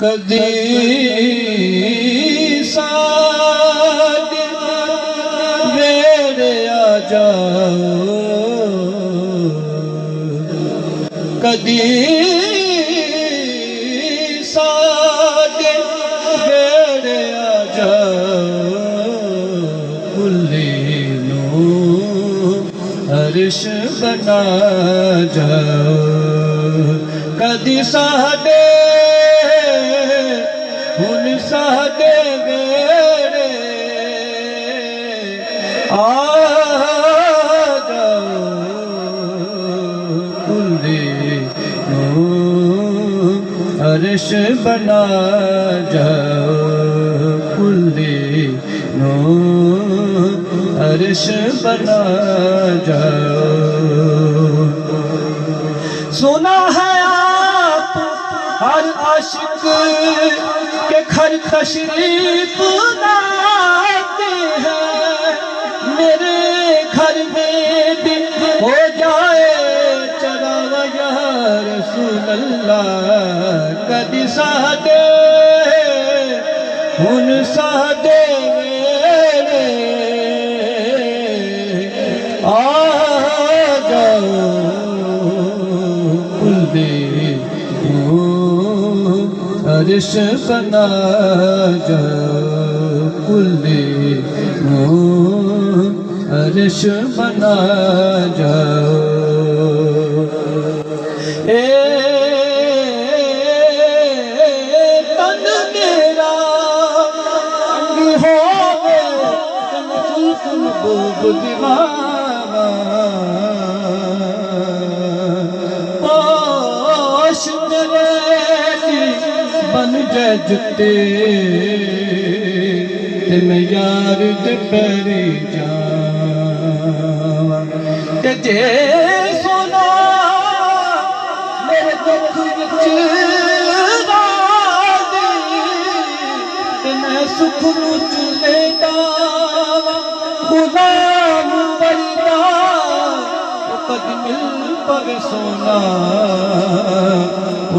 कदी साडे वेड़े आ जाओ, कदी साडे वेड़े आ जाओ, कुल्ली नूं अर्श बना जाओ। कदी साडे हुन साडे वेड़े आ जाओ, कुल्ली नूं अर्श बना जाओ, कुल्ली नूं अर्श बना जाओ। सुना है आप हर आशिक के घर तशरीफ लाते हैं, मेरे घर में भी हो जाए चरावा या रसूल अल्लाह। कदी साडे हुन साडे वेड़े आ जाओ, कुल्ली नूं अर्श बना जाओ, कुल्ली नूं अर्श बना जाओ। तन मेरा होवे तन बुलबुल दीवाना, पोश मेरे बन जाए जुत्ते ते मैं यार दे पैरी जावां। ते जे सोना मेरे दुख विच राज़ी ते मैं सुख नूं चुले डावां। गुलाम वरदा ओ कदी मिल पवे सोना,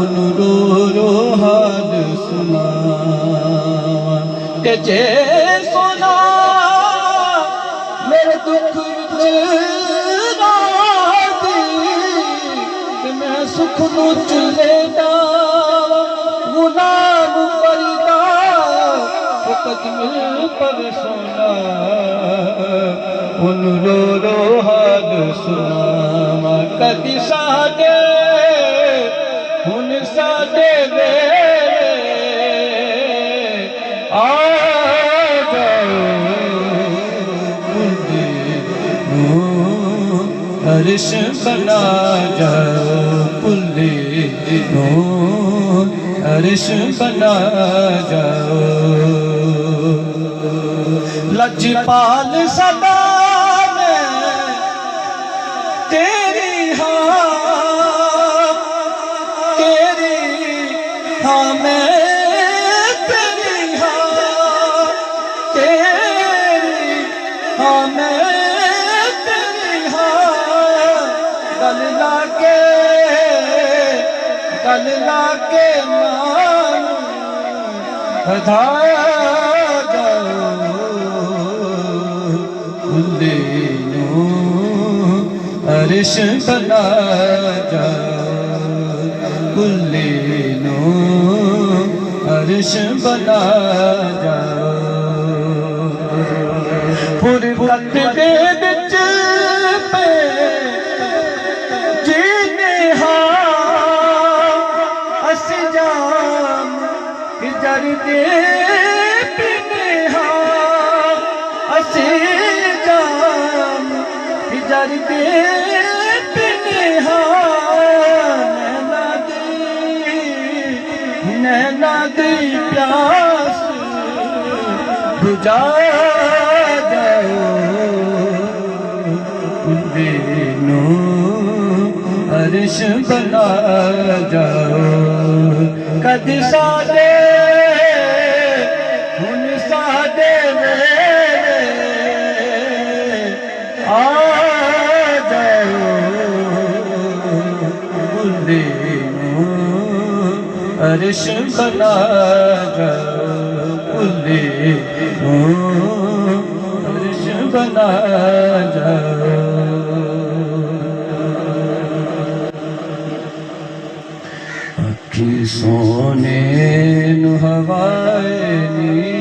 उन्नू रो रो हाल सुनावां। ते जे सोना मेरे दुख विच राज़ी ते मैं सुख नूं चुले डावां। गुलाम वरदा ओ कदी मिल पवे सोना, उन्नू रो रो हाल सुनावां। कदी साडे हुन साडे वेड़े आ जाओ, कुल्ली नूं अर्श बना जाओ, कुल्ली नूं अर्श बना जाओ। लजपाल सदा तेरी हाँ मैं तेरी हाँ, तेरी हाँ मैं तेरी हाँ। गल लाके मान बधा जाओ, कुल्ली नूं अर्श बना जाओ, कुल्ली नूं अर्श बना जाओ। फुरकत दे विच पे जीने हां अस जाम हिजर दे पीने हां, अस जाम हिजर दे पीने हां। नैना दी प्यास बुझा जाओ, कुल्ली नूं अर्श बना जाओ। कदी साडे हुन साडे वेड़े आ जाओ, कुल्ली नूं अर्श बना जाओ, कुल्ले अर्श बना जाओ। अखी सोने नु हवाए नी